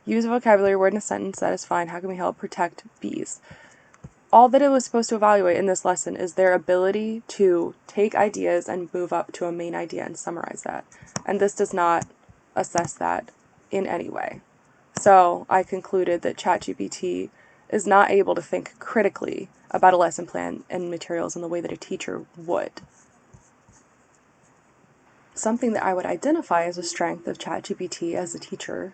[SPEAKER 2] Use a vocabulary word in a sentence. That is fine. How can we help protect bees? All that it was supposed to evaluate in this lesson is their ability to take ideas and move up to a main idea and summarize that. And this does not assess that in any way. So I concluded that ChatGPT is not able to think critically about a lesson plan and materials in the way that a teacher would. Something that I would identify as a strength of ChatGPT as a teacher,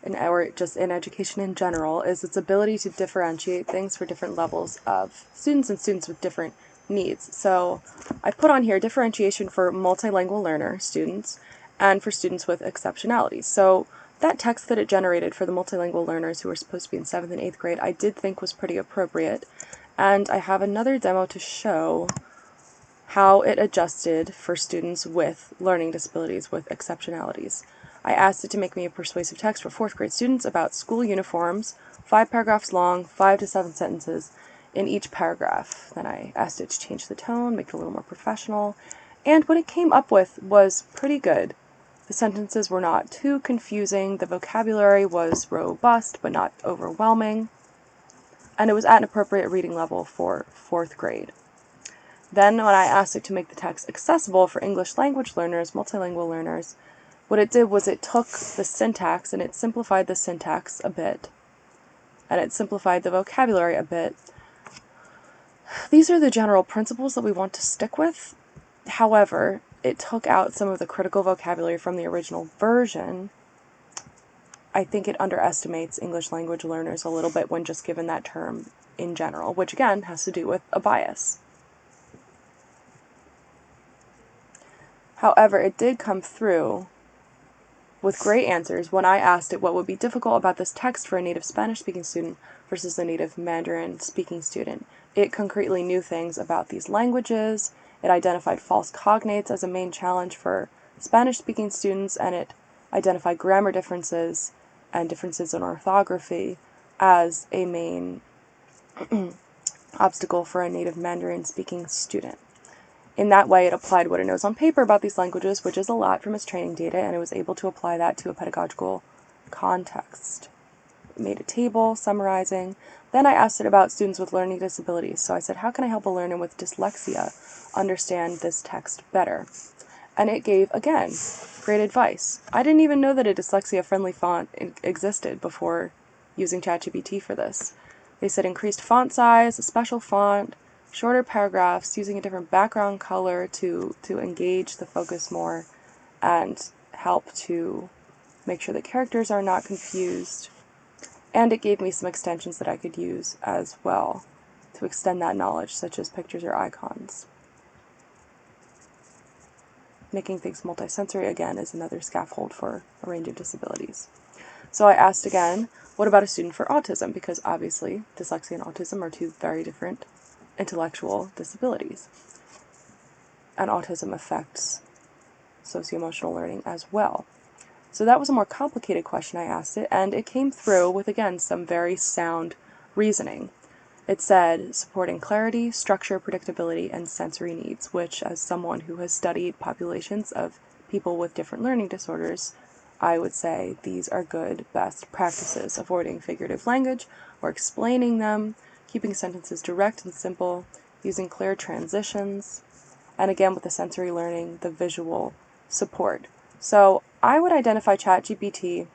[SPEAKER 2] or just in education in general, is its ability to differentiate things for different levels of students and students with different needs. So I put on here differentiation for multilingual learner students and for students with exceptionalities. So that text that it generated for the multilingual learners who were supposed to be in 7th and 8th grade, I did think was pretty appropriate. And I have another demo to show how it adjusted for students with learning disabilities with exceptionalities. I asked it to make me a persuasive text for 4th grade students about school uniforms, 5 paragraphs long, 5 to 7 sentences in each paragraph. Then I asked it to change the tone, make it a little more professional, and what it came up with was pretty good. The sentences were not too confusing, the vocabulary was robust but not overwhelming, and it was at an appropriate reading level for 4th grade. Then when I asked it to make the text accessible for English language learners, multilingual learners, what it did was it took the syntax and it simplified the syntax a bit, and it simplified the vocabulary a bit. These are the general principles that we want to stick with. However, it took out some of the critical vocabulary from the original version. I think it underestimates English language learners a little bit when just given that term in general, which again has to do with a bias. However, it did come through with great answers when I asked it what would be difficult about this text for a native Spanish-speaking student versus a native Mandarin-speaking student. It concretely knew things about these languages, it identified false cognates as a main challenge for Spanish-speaking students, and it identified grammar differences and differences in orthography as a main obstacle for a native Mandarin-speaking student. In that way, it applied what it knows on paper about these languages, which is a lot from its training data, and it was able to apply that to a pedagogical context. It made a table summarizing. Then I asked it about students with learning disabilities. So I said, how can I help a learner with dyslexia understand this text better? And it gave, again, great advice. I didn't even know that a dyslexia-friendly font existed before using ChatGPT for this. They said increased font size, a special font, shorter paragraphs, using a different background color to engage the focus more and help to make sure the characters are not confused. And it gave me some extensions that I could use as well to extend that knowledge, such as pictures or icons. Making things multisensory, again, is another scaffold for a range of disabilities. So I asked again, what about a student for autism? Because obviously, dyslexia and autism are two very different intellectual disabilities. And autism affects socio-emotional learning as well. So that was a more complicated question I asked it, and it came through with, again, some very sound reasoning. It said supporting clarity, structure, predictability, and sensory needs, which, as someone who has studied populations of people with different learning disorders, I would say these are good, best practices. Avoiding figurative language or explaining them, keeping sentences direct and simple, using clear transitions, and again with the sensory learning, the visual support. So I would identify ChatGPT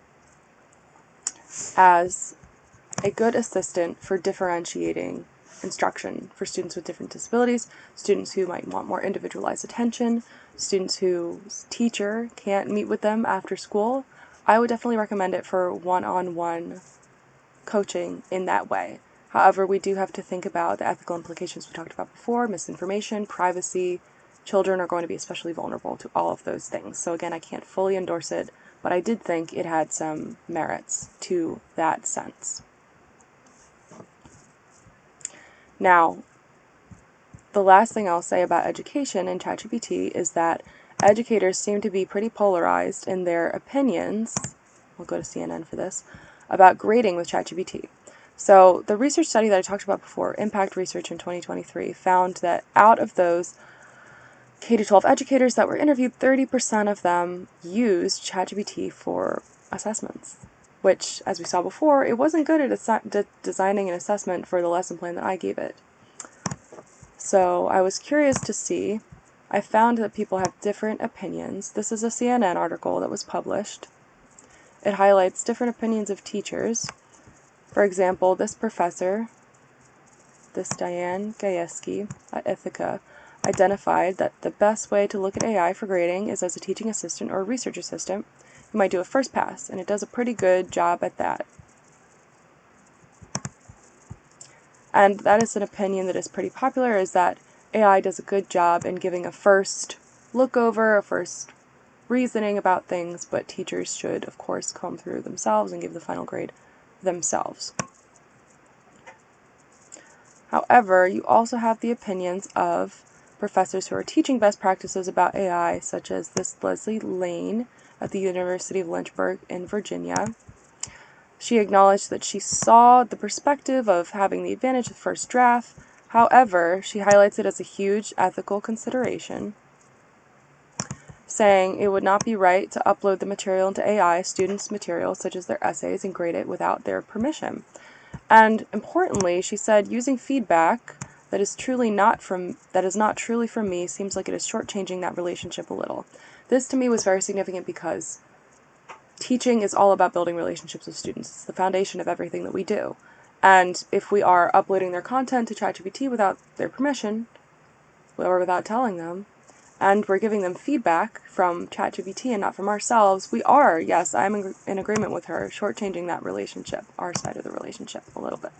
[SPEAKER 2] as a good assistant for differentiating instruction for students with different disabilities, students who might want more individualized attention, students whose teacher can't meet with them after school. I would definitely recommend it for one-on-one coaching in that way. However, we do have to think about the ethical implications we talked about before, misinformation, privacy. Children are going to be especially vulnerable to all of those things. So again, I can't fully endorse it, but I did think it had some merits to that sense. Now, the last thing I'll say about education in ChatGPT is that educators seem to be pretty polarized in their opinions, we'll go to CNN for this, about grading with ChatGPT. So the research study that I talked about before, Impact Research in 2023, found that out of those K-12 educators that were interviewed, 30% of them used ChatGPT for assessments, which, as we saw before, it wasn't good at designing an assessment for the lesson plan that I gave it. So I was curious to see. I found that people have different opinions. This is a CNN article that was published. It highlights different opinions of teachers. For example, this professor, this Diane Gajewski at Ithaca, identified that the best way to look at AI for grading is as a teaching assistant or a research assistant. You might do a first pass, and it does a pretty good job at that. And that is an opinion that is pretty popular, is that AI does a good job in giving a first look over, a first reasoning about things, but teachers should, of course, comb through themselves and give the final grade themselves. However, you also have the opinions of professors who are teaching best practices about AI, such as this Leslie Lane at the University of Lynchburg in Virginia. She acknowledged that she saw the perspective of having the advantage of first draft. However, she highlights it as a huge ethical consideration, saying it would not be right to upload the material into AI, students' material, such as their essays, and grade it without their permission. And importantly, she said, using feedback that is not truly from me seems like it is shortchanging that relationship a little. This to me was very significant because teaching is all about building relationships with students. It's the foundation of everything that we do. And if we are uploading their content to ChatGPT without their permission, or without telling them, and we're giving them feedback from ChatGPT and not from ourselves, we are, yes, I'm in agreement with her, shortchanging that relationship, our side of the relationship, a little bit.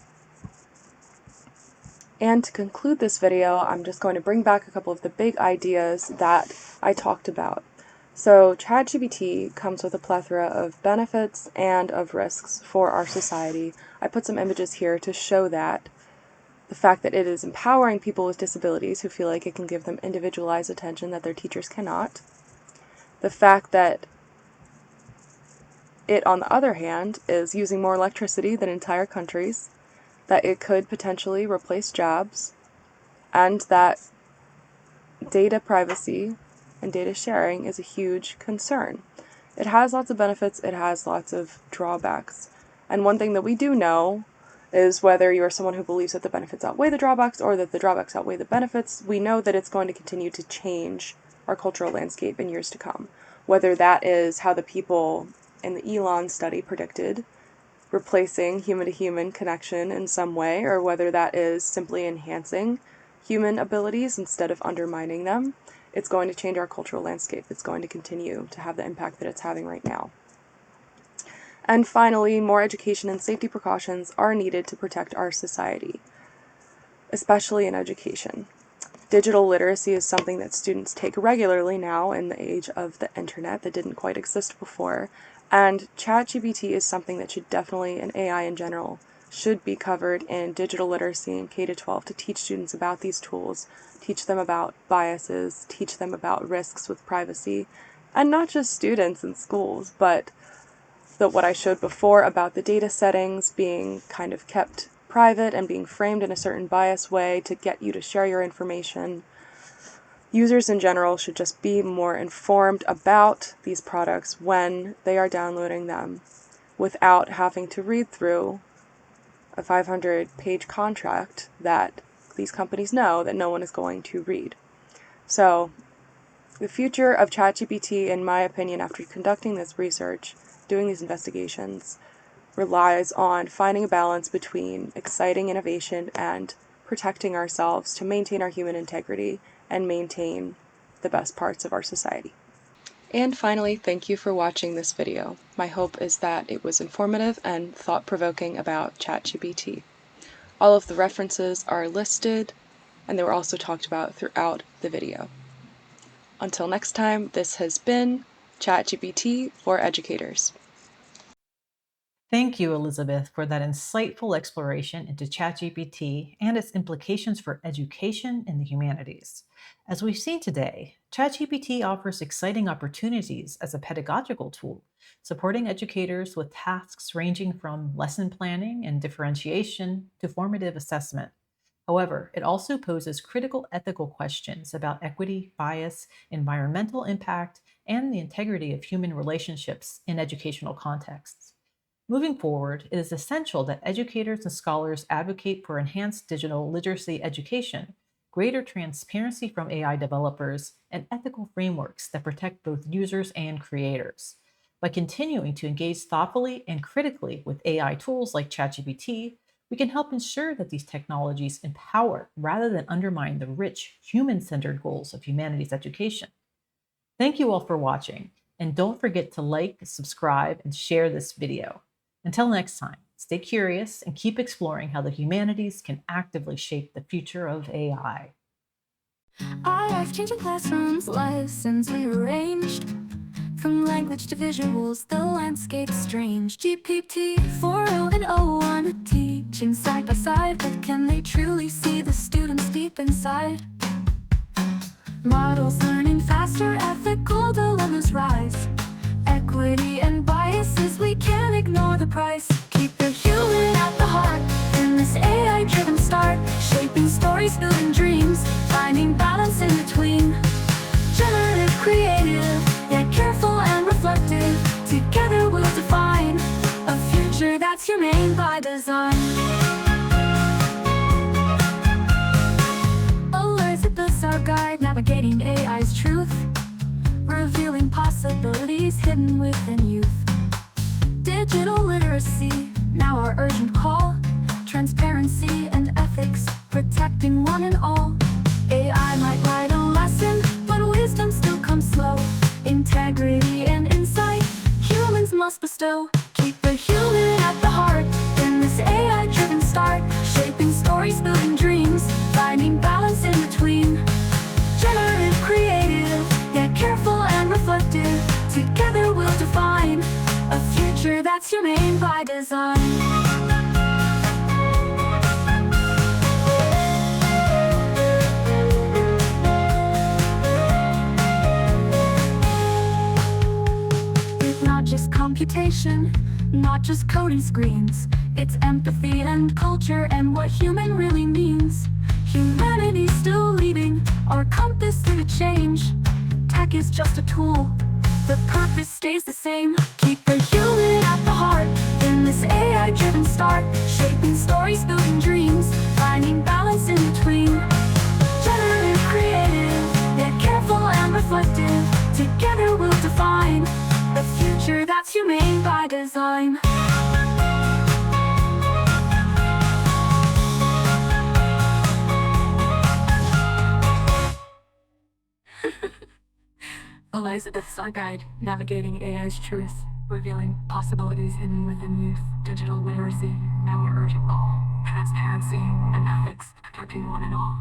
[SPEAKER 2] And to conclude this video, I'm just going to bring back a couple of the big ideas that I talked about. So ChatGPT comes with a plethora of benefits and of risks for our society. I put some images here to show that. The fact that it is empowering people with disabilities who feel like it can give them individualized attention that their teachers cannot. The fact that it, on the other hand, is using more electricity than entire countries, that it could potentially replace jobs, and that data privacy and data sharing is a huge concern. It has lots of benefits, it has lots of drawbacks. And one thing that we do know is whether you're someone who believes that the benefits outweigh the drawbacks or that the drawbacks outweigh the benefits, we know that it's going to continue to change our cultural landscape in years to come. Whether that is how the people in the Elon study predicted, replacing human-to-human connection in some way, or whether that is simply enhancing human abilities instead of undermining them, it's going to change our cultural landscape. It's going to continue to have the impact that it's having right now. And finally, more education and safety precautions are needed to protect our society, especially in education. Digital literacy is something that students take regularly now in the age of the internet that didn't quite exist before, and ChatGPT is something that should definitely, and AI in general, should be covered in digital literacy in K-12 to teach students about these tools, teach them about biases, teach them about risks with privacy, and not just students in schools, but what I showed before about the data settings being kind of kept private and being framed in a certain biased way to get you to share your information. Users in general should just be more informed about these products when they are downloading them without having to read through a 500-page contract that these companies know that no one is going to read. So The future of ChatGPT, in my opinion, after conducting this research, doing these investigations, relies on finding a balance between exciting innovation and protecting ourselves to maintain our human integrity and maintain the best parts of our society. And finally, thank you for watching this video. My hope is that it was informative and thought-provoking about ChatGPT. All of the references are listed, and they were also talked about throughout the video. Until next time, this has been ChatGPT for Educators.
[SPEAKER 1] Thank you, Elizabeth, for that insightful exploration into ChatGPT and its implications for education in the humanities. As we've seen today, ChatGPT offers exciting opportunities as a pedagogical tool, supporting educators with tasks ranging from lesson planning and differentiation to formative assessment. However, it also poses critical ethical questions about equity, bias, environmental impact, and the integrity of human relationships in educational contexts. Moving forward, it is essential that educators and scholars advocate for enhanced digital literacy education, greater transparency from AI developers, and ethical frameworks that protect both users and creators. By continuing to engage thoughtfully and critically with AI tools like ChatGPT, we can help ensure that these technologies empower rather than undermine the rich, human centered goals of humanities education. Thank you all for watching, and don't forget to like, subscribe, and share this video. Until next time, stay curious and keep exploring how the humanities can actively shape the future of AI.
[SPEAKER 3] Our life-changing classrooms, lessons rearranged. From language to visuals, the landscape's strange. GPT 4.0 and 0.1 teaching side by side, but can they truly see the students deep inside? Models learning faster, ethical dilemmas rise. Equity and biases, we can't ignore the price. Keep the human at the heart in this AI-driven start, shaping stories, building dreams, finding balance in between. Generative, creative, yet careful and reflective, together we'll define a future that's humane by design. Elizabeth's our guide, navigating AI's truth, revealing possibilities hidden within youth. Digital literacy, now our urgent call. Transparency and ethics, protecting one and all. AI might write a lesson, but wisdom still comes slow. Integrity and insight, humans must bestow. Keep the human at the heart in this AI-driven start, shaping stories, building dreams, finding balance in between. Generative, creative, yet careful and reflective, together we'll define a future that's humane by design. It's not just computation, not just coding screens. It's empathy and culture and what human really means. Humanity's still leading our compass through change. Tech is just a tool, the purpose stays the same. Keep the human at the heart in this AI-driven start, shaping stories, building dreams, finding balance in between. Generative, creative, yet careful and reflective, together we'll define a future that's humane by design. Elizabeth's our guide, navigating AI's truth, revealing possibilities hidden within youth. Digital literacy, now our urgent call. Transparency and ethics, protecting one and all.